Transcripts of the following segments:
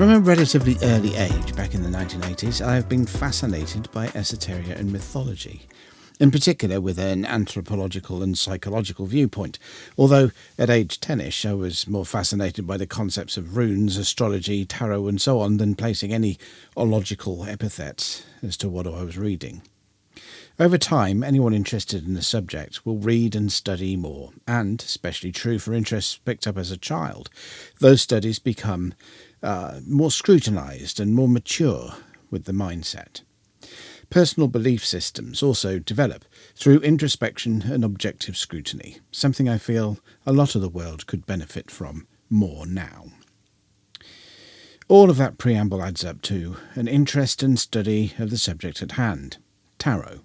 From a relatively early age, back in the 1980s, I have been fascinated by esoteria and mythology, in particular with an anthropological and psychological viewpoint, although at age 10ish I was more fascinated by the concepts of runes, astrology, tarot and so on than placing any ological epithets as to what I was reading. Over time, anyone interested in the subject will read and study more, and, especially true for interests picked up as a child, those studies become more scrutinised and more mature with the mindset. Personal belief systems also develop through introspection and objective scrutiny, something I feel a lot of the world could benefit from more now. All of that preamble adds up to an interest and study of the subject at hand, tarot,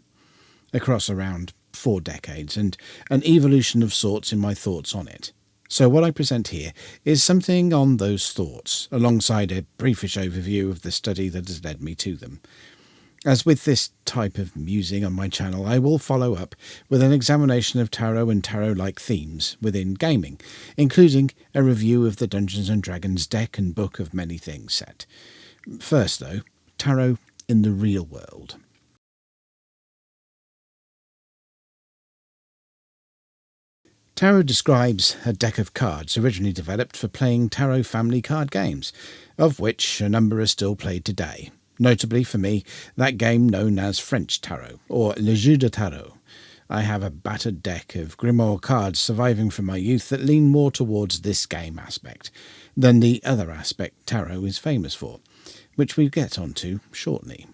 across around 4 decades, and an evolution of sorts in my thoughts on it. So what I present here is something on those thoughts, alongside a briefish overview of the study that has led me to them. As with this type of musing on my channel, I will follow up with an examination of tarot and tarot-like themes within gaming, including a review of the Dungeons & Dragons deck and Book of Many Things set. First, though, tarot in the real world. Tarot describes a deck of cards originally developed for playing tarot family card games, of which a number are still played today. Notably for me, that game known as French Tarot, or Le Jeu de Tarot. I have a battered deck of Grimoire cards surviving from my youth that lean more towards this game aspect than the other aspect tarot is famous for, which we'll get onto shortly.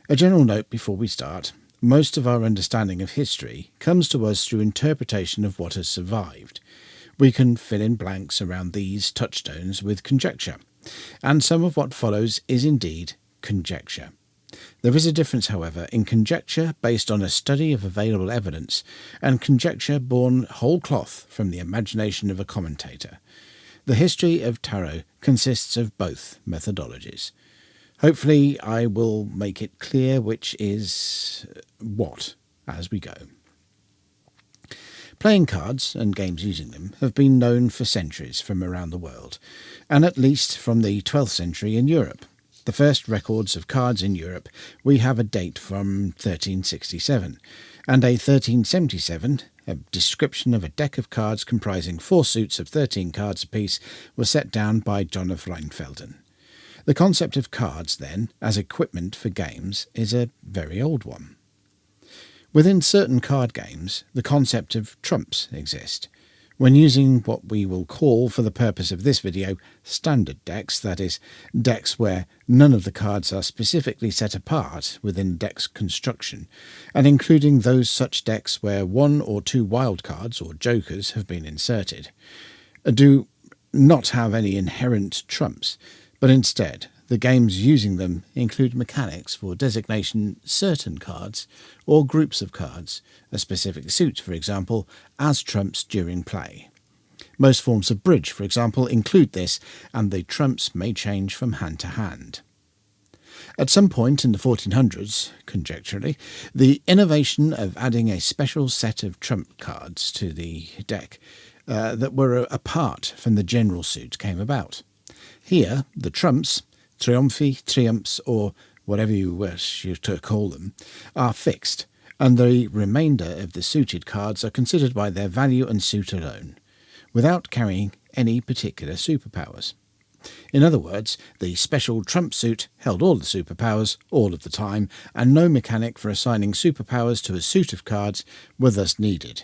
A general note before we start. Most of our understanding of history comes to us through interpretation of what has survived. We can fill in blanks around these touchstones with conjecture, and some of what follows is indeed conjecture. There is a difference, however, in conjecture based on a study of available evidence and conjecture born whole cloth from the imagination of a commentator. The history of tarot consists of both methodologies. Hopefully I will make it clear which is what as we go. Playing cards, and games using them, have been known for centuries from around the world, and at least from the 12th century in Europe. The first records of cards in Europe we have a date from 1367, and a 1377, a description of a deck of cards comprising 4 suits of 13 cards apiece, was set down by John of Rheinfelden. The concept of cards, then, as equipment for games, is a very old one. Within certain card games, the concept of trumps exist. When using what we will call, for the purpose of this video, standard decks, that is, decks where none of the cards are specifically set apart within deck's construction, and including those such decks where 1 or 2 wildcards, or jokers, have been inserted, do not have any inherent trumps, but instead the games using them include mechanics for designation certain cards or groups of cards, a specific suit, for example, as trumps during play. Most forms of bridge, for example, include this, and the trumps may change from hand to hand. At some point in the 1400s, conjecturally, the innovation of adding a special set of trump cards to the deck that were apart from the general suit came about. Here, the trumps, triumphs, or whatever you wish you to call them, are fixed, and the remainder of the suited cards are considered by their value and suit alone, without carrying any particular superpowers. In other words, the special trump suit held all the superpowers all of the time, and no mechanic for assigning superpowers to a suit of cards were thus needed.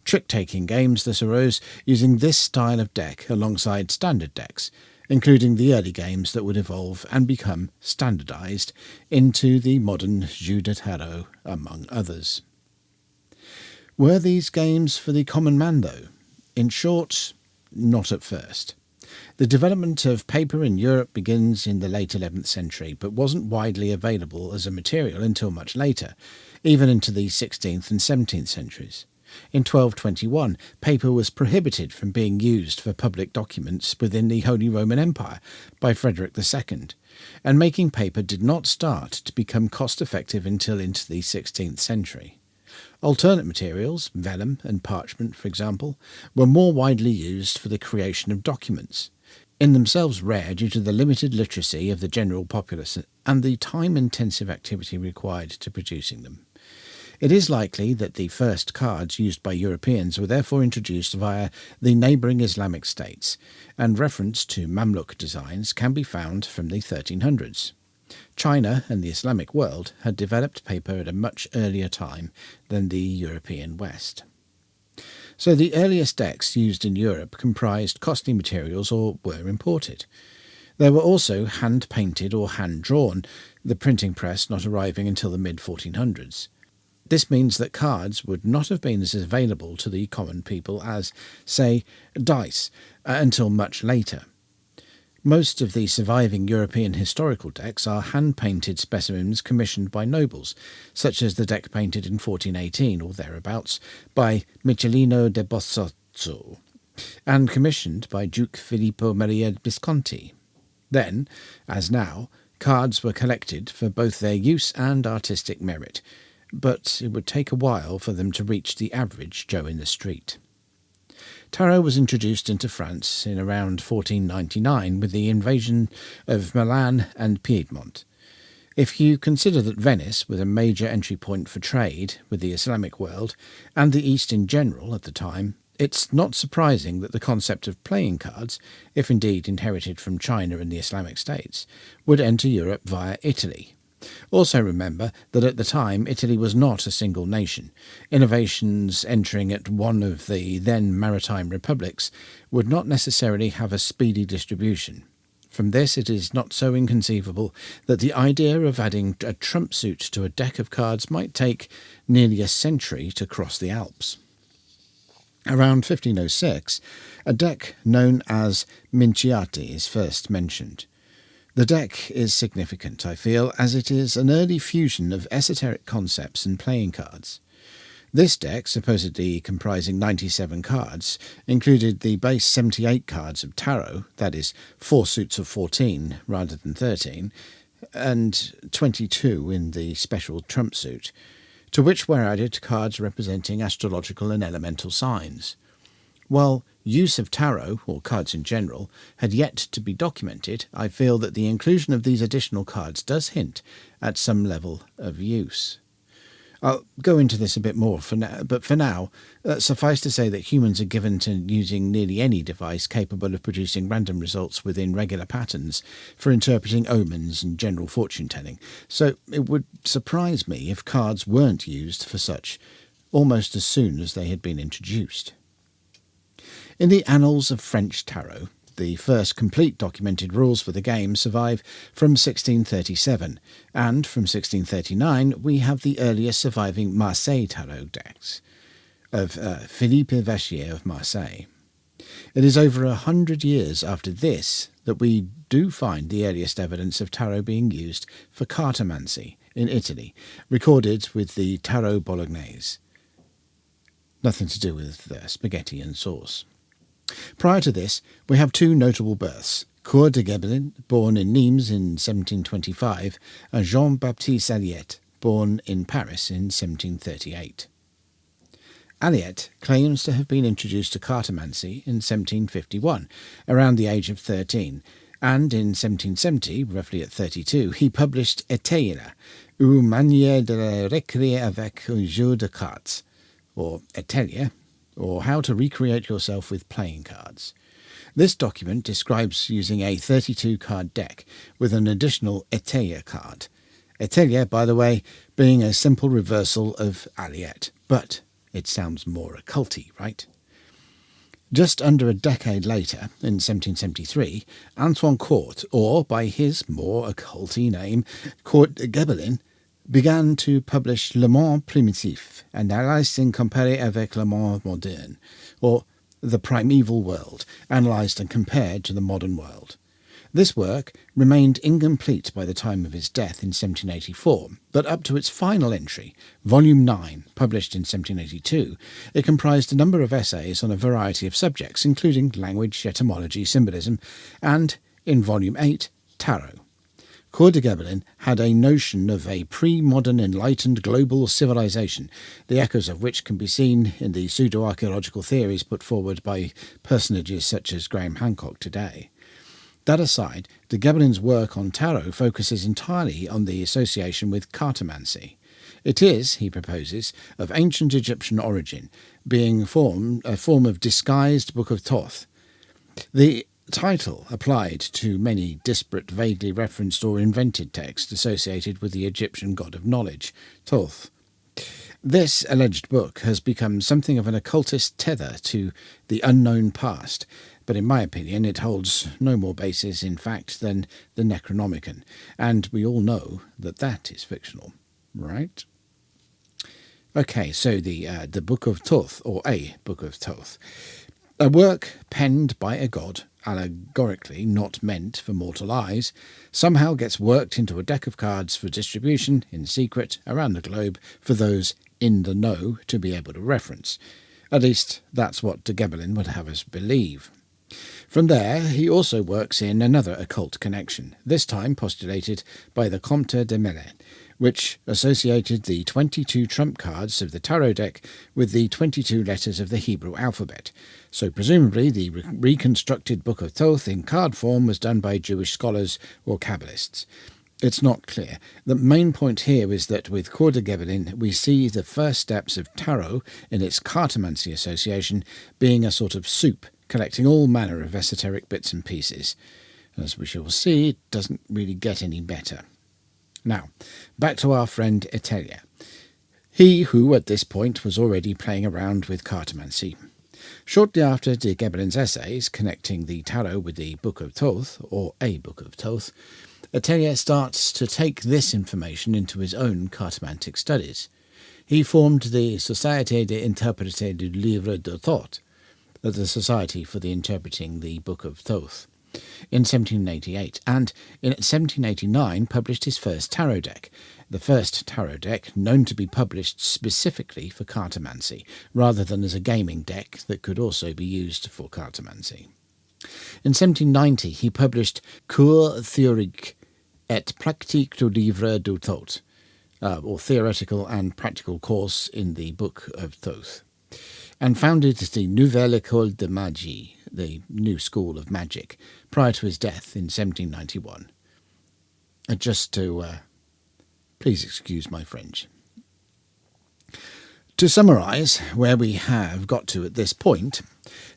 Trick-taking games thus arose using this style of deck alongside standard decks, including the early games that would evolve and become standardized into the modern Jeu de Tarot, among others. Were these games for the common man, though? In short, not at first. The development of paper in Europe begins in the late 11th century, but wasn't widely available as a material until much later, even into the 16th and 17th centuries. In 1221, paper was prohibited from being used for public documents within the Holy Roman Empire by Frederick II, and making paper did not start to become cost-effective until into the 16th century. Alternate materials, vellum and parchment, for example, were more widely used for the creation of documents. in themselves rare due to the limited literacy of the general populace and the time-intensive activity required to producing them. It is likely that the first cards used by Europeans were therefore introduced via the neighbouring Islamic states, and reference to Mamluk designs can be found from the 1300s. China and the Islamic world had developed paper at a much earlier time than the European West. So the earliest decks used in Europe comprised costly materials or were imported. They were also hand-painted or hand-drawn, the printing press not arriving until the mid-1400s. This means that cards would not have been as available to the common people as, say, dice, until much later. Most of the surviving European historical decks are hand-painted specimens commissioned by nobles, such as the deck painted in 1418 or thereabouts by Michelino de Bossozzo, and commissioned by Duke Filippo Maria Visconti. Then, as now, cards were collected for both their use and artistic merit, but it would take a while for them to reach the average Joe in the street. Tarot was introduced into France in around 1499 with the invasion of Milan and Piedmont. If you consider that Venice was a major entry point for trade with the Islamic world and the East in general at the time, it's not surprising that the concept of playing cards, if indeed inherited from China and the Islamic states, would enter Europe via Italy. Also remember that at the time Italy was not a single nation. Innovations entering at one of the then maritime republics would not necessarily have a speedy distribution. From this it is not so inconceivable that the idea of adding a trump suit to a deck of cards might take nearly a century to cross the Alps. Around 1506, a deck known as Minciati is first mentioned. The deck is significant, I feel, as it is an early fusion of esoteric concepts and playing cards. This deck, supposedly comprising 97 cards, included the base 78 cards of tarot, that is, 4 suits of 14 rather than 13, and 22 in the special trump suit, to which were added cards representing astrological and elemental signs. While use of tarot, or cards in general, had yet to be documented, I feel that the inclusion of these additional cards does hint at some level of use. I'll go into this a bit more for now, but for now, suffice to say that humans are given to using nearly any device capable of producing random results within regular patterns for interpreting omens and general fortune-telling, so it would surprise me if cards weren't used for such almost as soon as they had been introduced. In the annals of French tarot, the first complete documented rules for the game survive from 1637, and from 1639 we have the earliest surviving Marseille tarot decks of Philippe Vachier of Marseille. It is over 100 years after this that we do find the earliest evidence of tarot being used for cartomancy in Italy, recorded with the Tarot Bolognese. Nothing to do with spaghetti and sauce. Prior to this, we have 2 notable births, Coeur de Gebelin, born in Nimes in 1725, and Jean-Baptiste Aliette, born in Paris in 1738. Aliette claims to have been introduced to cartomancy in 1751, around the age of 13, and in 1770, roughly at 32, he published Éteilla, une manière de recréer avec un jeu de cartes, or Éteilla, or How to Recreate Yourself with Playing Cards. This document describes using a 32-card deck with an additional Éteilla card. Éteilla, by the way, being a simple reversal of Aliette, but it sounds more occulty, right? Just under a decade later, in 1773, Antoine Court, or by his more occulty name, Court de Gebelin, began to publish Le Monde Primitif, analysing comparé avec le monde moderne, or The Primeval World, analysed and compared to the modern world. This work remained incomplete by the time of his death in 1784, but up to its final entry, Volume 9, published in 1782, it comprised a number of essays on a variety of subjects, including language, etymology, symbolism, and, in Volume 8, tarot. Coeur de Gebelin had a notion of a pre-modern enlightened global civilization, the echoes of which can be seen in the pseudo-archaeological theories put forward by personages such as Graham Hancock today. That aside, de Gebelin's work on tarot focuses entirely on the association with cartomancy. It is, he proposes, of ancient Egyptian origin, being a form of disguised Book of Thoth. The title applied to many disparate, vaguely referenced or invented texts associated with the Egyptian god of knowledge, Thoth. This alleged book has become something of an occultist tether to the unknown past, but in my opinion it holds no more basis in fact than the Necronomicon, and we all know that that is fictional, right? Okay, so the Book of Thoth, or a Book of Thoth, a work penned by a god, allegorically not meant for mortal eyes, somehow gets worked into a deck of cards for distribution in secret around the globe for those in the know to be able to reference. At least that's what de Gebelin would have us believe. From there, he also works in another occult connection, this time postulated by the Comte de Melun, which associated the 22 trump cards of the tarot deck with the 22 letters of the Hebrew alphabet. So presumably the reconstructed Book of Thoth in card form was done by Jewish scholars or Kabbalists. It's not clear. The main point here is that with Coeur de Gebelin we see the first steps of tarot in its cartomancy association being a sort of soup, collecting all manner of esoteric bits and pieces. As we shall see, it doesn't really get any better. Now, back to our friend Etelia. He who, at this point, was already playing around with cartomancy. Shortly after de Gebelin's essays connecting the tarot with the Book of Thoth, or a Book of Thoth, Etelia starts to take this information into his own cartomantic studies. He formed the Société d'Interpréter du Livre de Thoth, the Society for the Interpreting the Book of Thoth, in 1788, and in 1789 published his first tarot deck, the first tarot deck known to be published specifically for cartomancy, rather than as a gaming deck that could also be used for cartomancy. In 1790 he published Cours théoriques et pratiques du Livre de Thoth, or Theoretical and Practical Course in the Book of Thoth, and founded the Nouvelle École de Magie, the New School of Magic, prior to his death in 1791. Just to... please excuse my French. To summarise where we have got to at this point,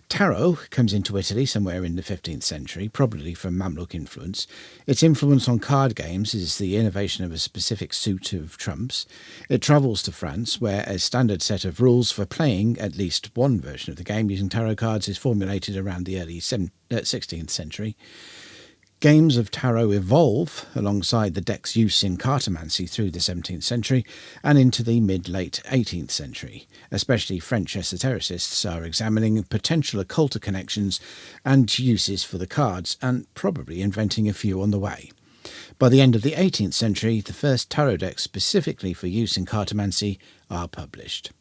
tarot comes into Italy somewhere in the 15th century, probably from Mamluk influence. Its influence on card games is the innovation of a specific suit of trumps. It travels to France, where a standard set of rules for playing at least one version of the game using tarot cards is formulated around the early 16th century. Games of tarot evolve alongside the deck's use in cartomancy through the 17th century and into the mid-late 18th century. Especially French esotericists are examining potential occult connections and uses for the cards, and probably inventing a few on the way. By the end of the 18th century, the first tarot decks specifically for use in cartomancy are published.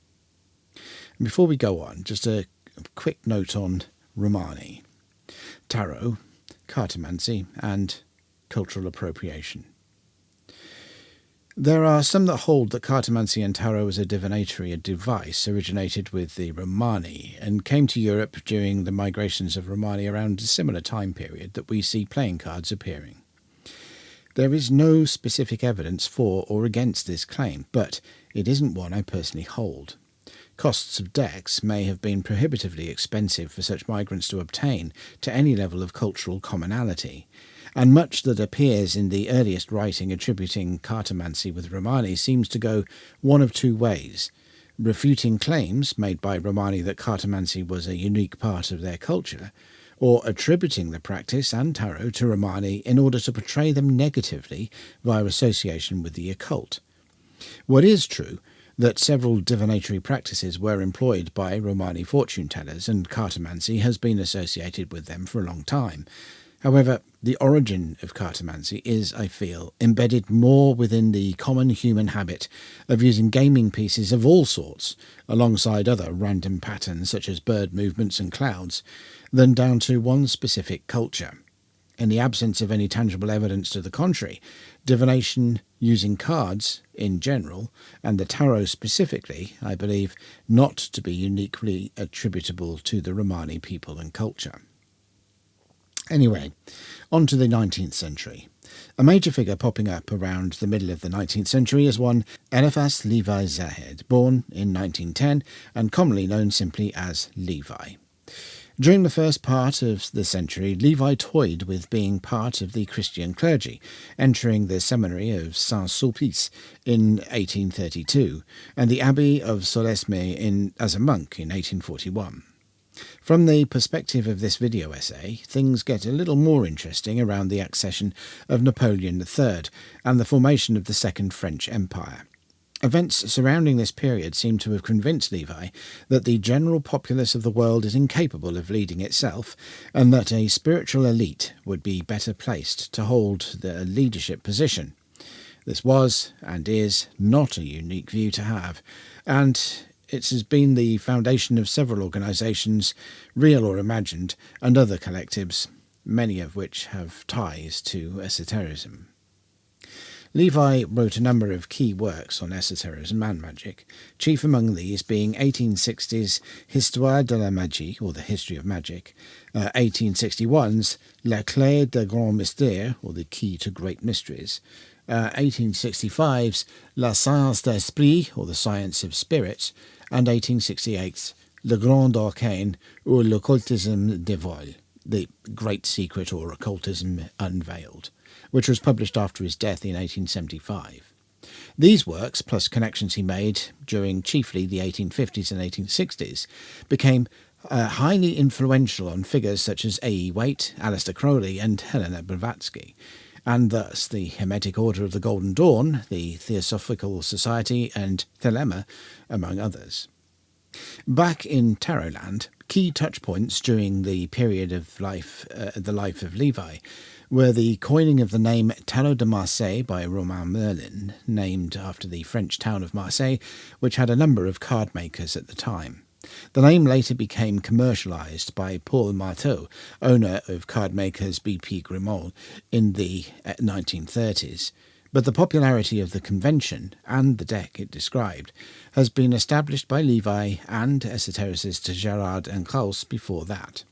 And before we go on, just a quick note on Romani. Tarot, cartomancy, and cultural appropriation. There are some that hold that cartomancy and tarot as a divinatory device originated with the Romani and came to Europe during the migrations of Romani around a similar time period that we see playing cards appearing. There is no specific evidence for or against this claim, but it isn't one I personally hold. Costs of decks may have been prohibitively expensive for such migrants to obtain to any level of cultural commonality, and much that appears in the earliest writing attributing cartomancy with Romani seems to go one of two ways: refuting claims made by Romani that cartomancy was a unique part of their culture, or attributing the practice and tarot to Romani in order to portray them negatively via association with the occult. What is true that several divinatory practices were employed by Romani fortune tellers, and cartomancy has been associated with them for a long time. However, the origin of cartomancy is, I feel, embedded more within the common human habit of using gaming pieces of all sorts, alongside other random patterns such as bird movements and clouds, than down to one specific culture. In the absence of any tangible evidence to the contrary, divination using cards in general, and the tarot specifically, I believe not to be uniquely attributable to the Romani people and culture. Anyway, on to the 19th century. A major figure popping up around the middle of the 19th century is one Eliphas Levi Zahed, born in 1910 and commonly known simply as Levi. During the first part of the century, Levi toyed with being part of the Christian clergy, entering the seminary of Saint-Sulpice in 1832 and the abbey of Solesmes as a monk in 1841. From the perspective of this video essay, things get a little more interesting around the accession of Napoleon III and the formation of the Second French Empire. Events surrounding this period seem to have convinced Levi that the general populace of the world is incapable of leading itself, and that a spiritual elite would be better placed to hold the leadership position. This was, and is, not a unique view to have, and it has been the foundation of several organisations, real or imagined, and other collectives, many of which have ties to esotericism. Levi wrote a number of key works on esotericism and magic, chief among these being 1860's Histoire de la Magie, or the History of Magic, 1861's La Clé des Grands Mystères, or the Key to Great Mysteries, 1865's La Science d'Esprit, or the Science of Spirits, and 1868's Le Grand Arcane, or L'Occultisme dévoilé, the Great Secret or Occultism Unveiled, which was published after his death in 1875. These works, plus connections he made during chiefly the 1850s and 1860s, became highly influential on figures such as A. E. Waite, Aleister Crowley, and Helena Blavatsky, and thus the Hermetic Order of the Golden Dawn, the Theosophical Society, and Thelema, among others. Back in Tarotland, key touchpoints during the period of the life of Levi were the coining of the name Tarot de Marseille by Romain Merlin, named after the French town of Marseille, which had a number of card makers at the time. The name later became commercialised by Paul Marteau, owner of card makers BP Grimaud, in the 1930s. But the popularity of the convention, and the deck it described, has been established by Levi and esotericist Gerard and Krauss before that.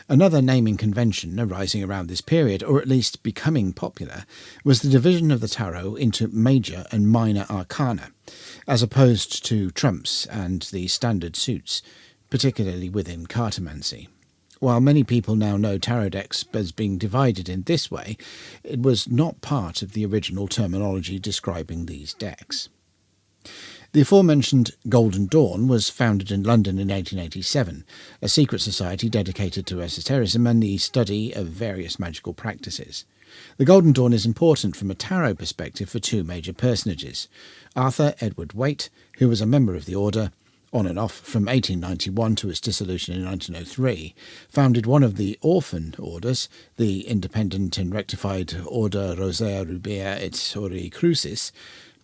Another naming convention arising around this period, or at least becoming popular, was the division of the tarot into major and minor arcana, as opposed to trumps and the standard suits, particularly within cartomancy. While many people now know tarot decks as being divided in this way, it was not part of the original terminology describing these decks. The aforementioned Golden Dawn was founded in London in 1887, a secret society dedicated to esotericism and the study of various magical practices. The Golden Dawn is important from a tarot perspective for two major personages: Arthur Edward Waite, who was a member of the order, on and off from 1891 to its dissolution in 1903, founded one of the orphan orders, the independent and rectified Order Rosae Rubea et Ori Crucis,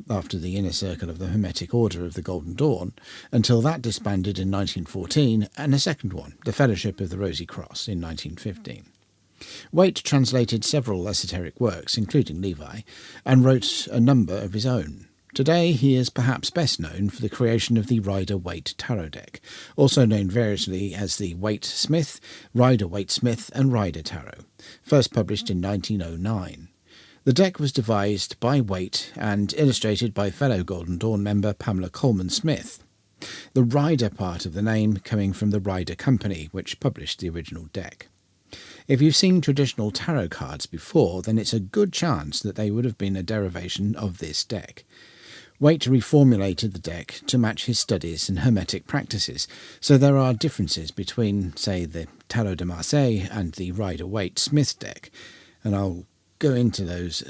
after the inner circle of the Hermetic Order of the Golden Dawn, until that disbanded in 1914, and a second one, the Fellowship of the Rosy Cross, in 1915. Waite translated several esoteric works, including Levi, and wrote a number of his own. Today he is perhaps best known for the creation of the Rider-Waite Tarot deck, also known variously as the Waite-Smith, Rider-Waite-Smith and Rider Tarot, first published in 1909. The deck was devised by Waite and illustrated by fellow Golden Dawn member Pamela Coleman Smith, the Rider part of the name coming from the Rider Company, which published the original deck. If you've seen traditional tarot cards before, then it's a good chance that they would have been a derivation of this deck. Waite reformulated the deck to match his studies and hermetic practices, so there are differences between, say, the Tarot de Marseille and the Rider-Waite Smith deck, and I'll go into those,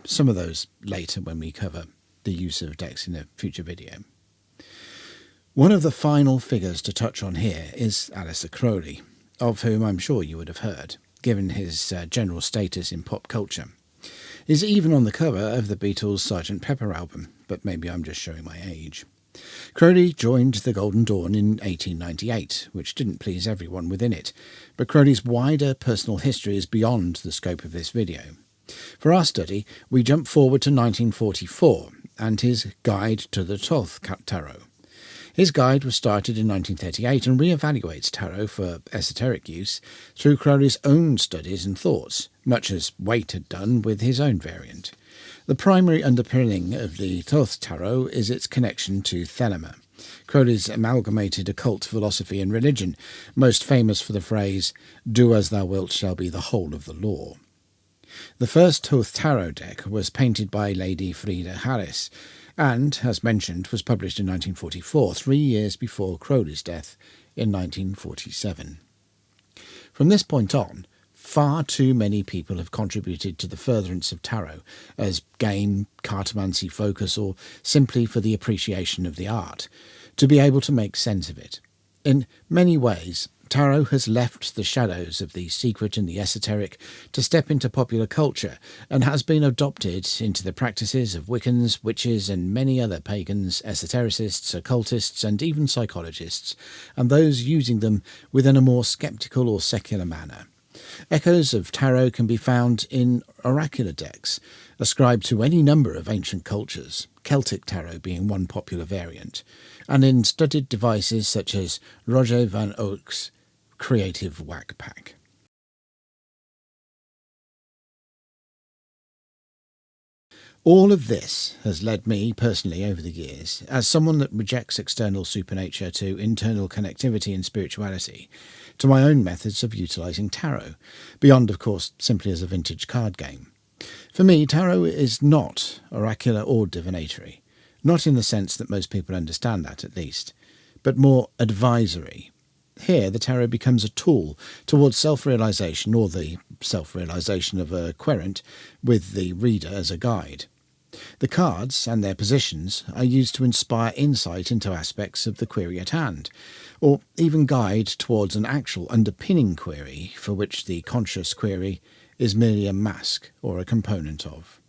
some of those later when we cover the use of decks in a future video. One of the final figures to touch on here is Aleister Crowley, of whom I'm sure you would have heard, given his general status in pop culture. He's even on the cover of the Beatles' Sgt. Pepper album, but maybe I'm just showing my age. Crowley joined the Golden Dawn in 1898, which didn't please everyone within it, but Crowley's wider personal history is beyond the scope of this video. For our study, we jump forward to 1944 and his Guide to the Thoth Tarot. His guide was started in 1938 and re-evaluates tarot for esoteric use through Crowley's own studies and thoughts, much as Waite had done with his own variant. The primary underpinning of the Thoth Tarot is its connection to Thelema. Crowley's amalgamated occult philosophy and religion, most famous for the phrase, "Do as thou wilt shall be the whole of the law." The first Thoth Tarot deck was painted by Lady Frida Harris, and, as mentioned, was published in 1944, 3 years before Crowley's death in 1947. From this point on, far too many people have contributed to the furtherance of tarot as game, cartomancy focus, or simply for the appreciation of the art, to be able to make sense of it. In many ways, tarot has left the shadows of the secret and the esoteric to step into popular culture and has been adopted into the practices of Wiccans, witches and many other pagans, esotericists, occultists and even psychologists, and those using them within a more sceptical or secular manner. Echoes of tarot can be found in oracular decks, ascribed to any number of ancient cultures, Celtic tarot being one popular variant, and in studied devices such as Roger van Oak's Creative Whack Pack. All of this has led me, personally, over the years, as someone that rejects external supernature to internal connectivity and spirituality, to my own methods of utilising tarot, beyond, of course, simply as a vintage card game. For me, tarot is not oracular or divinatory, not in the sense that most people understand that, at least, but more advisory. Here, the tarot becomes a tool towards self-realisation, or the self-realisation of a querent, with the reader as a guide. The cards and their positions are used to inspire insight into aspects of the query at hand, or even guide towards an actual underpinning query for which the conscious query is merely a mask or a component of.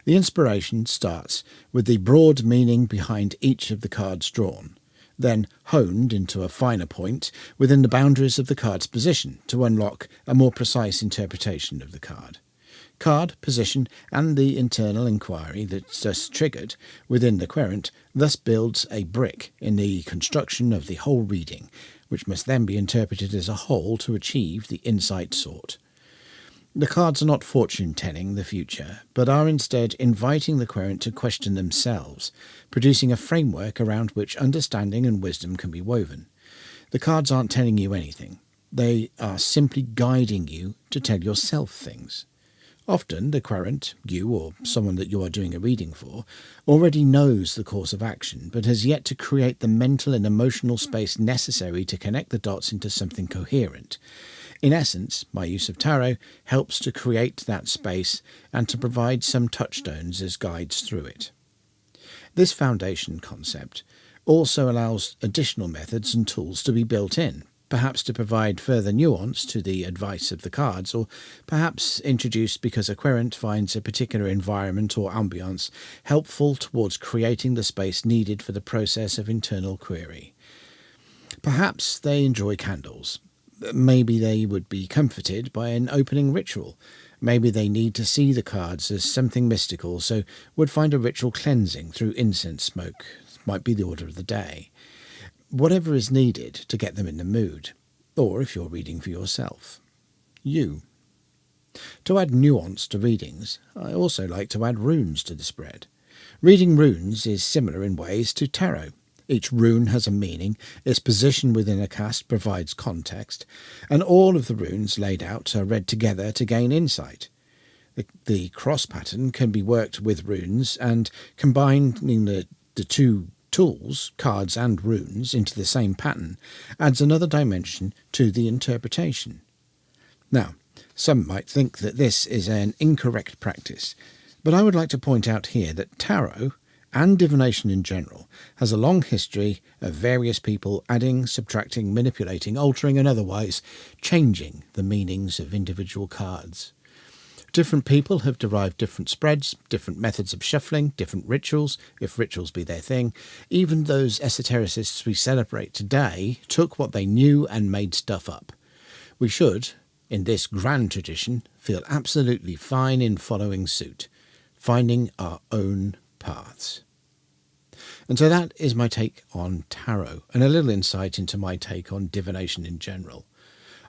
The inspiration starts with the broad meaning behind each of the cards drawn, then honed into a finer point within the boundaries of the card's position to unlock a more precise interpretation of the card. Card, position, and the internal inquiry that's just triggered within the querent thus builds a brick in the construction of the whole reading, which must then be interpreted as a whole to achieve the insight sought. The cards are not fortune-telling the future, but are instead inviting the querent to question themselves, producing a framework around which understanding and wisdom can be woven. The cards aren't telling you anything. They are simply guiding you to tell yourself things. Often the querent, you or someone that you are doing a reading for, already knows the course of action, but has yet to create the mental and emotional space necessary to connect the dots into something coherent. In essence, my use of tarot helps to create that space and to provide some touchstones as guides through it. This foundation concept also allows additional methods and tools to be built in, perhaps to provide further nuance to the advice of the cards, or perhaps introduced because a querent finds a particular environment or ambience helpful towards creating the space needed for the process of internal query. Perhaps they enjoy candles. Maybe they would be comforted by an opening ritual. Maybe they need to see the cards as something mystical, so would find a ritual cleansing through incense smoke. Might be the order of the day. Whatever is needed to get them in the mood, or if you're reading for yourself. You. To add nuance to readings, I also like to add runes to the spread. Reading runes is similar in ways to tarot. Each rune has a meaning, its position within a cast provides context, and all of the runes laid out are read together to gain insight. The cross pattern can be worked with runes, and combining the two tools, cards and runes, into the same pattern adds another dimension to the interpretation. Now, some might think that this is an incorrect practice, but I would like to point out here that tarot, and divination in general, has a long history of various people adding, subtracting, manipulating, altering and otherwise changing the meanings of individual cards. Different people have derived different spreads, different methods of shuffling, different rituals, if rituals be their thing. Even those esotericists we celebrate today took what they knew and made stuff up. We should, in this grand tradition, feel absolutely fine in following suit, finding our own paths. And so that is my take on tarot, and a little insight into my take on divination in general.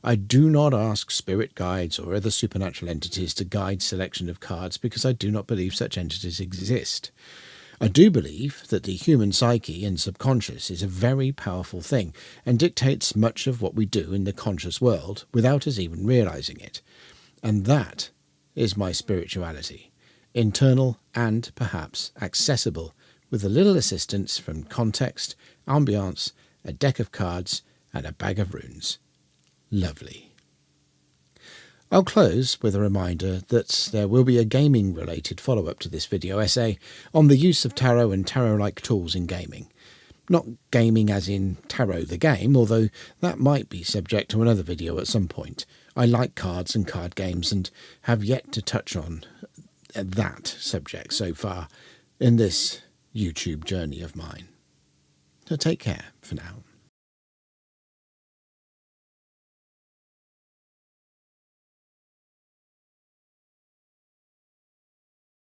I do not ask spirit guides or other supernatural entities to guide selection of cards because I do not believe such entities exist. I do believe that the human psyche and subconscious is a very powerful thing and dictates much of what we do in the conscious world without us even realizing it. And that is my spirituality, internal and perhaps accessible, with a little assistance from context, ambiance, a deck of cards and a bag of runes. Lovely. I'll close with a reminder that there will be a gaming-related follow-up to this video essay on the use of tarot and tarot-like tools in gaming. Not gaming as in tarot the game, although that might be subject to another video at some point. I like cards and card games and have yet to touch on that subject so far in this YouTube journey of mine. So take care for now.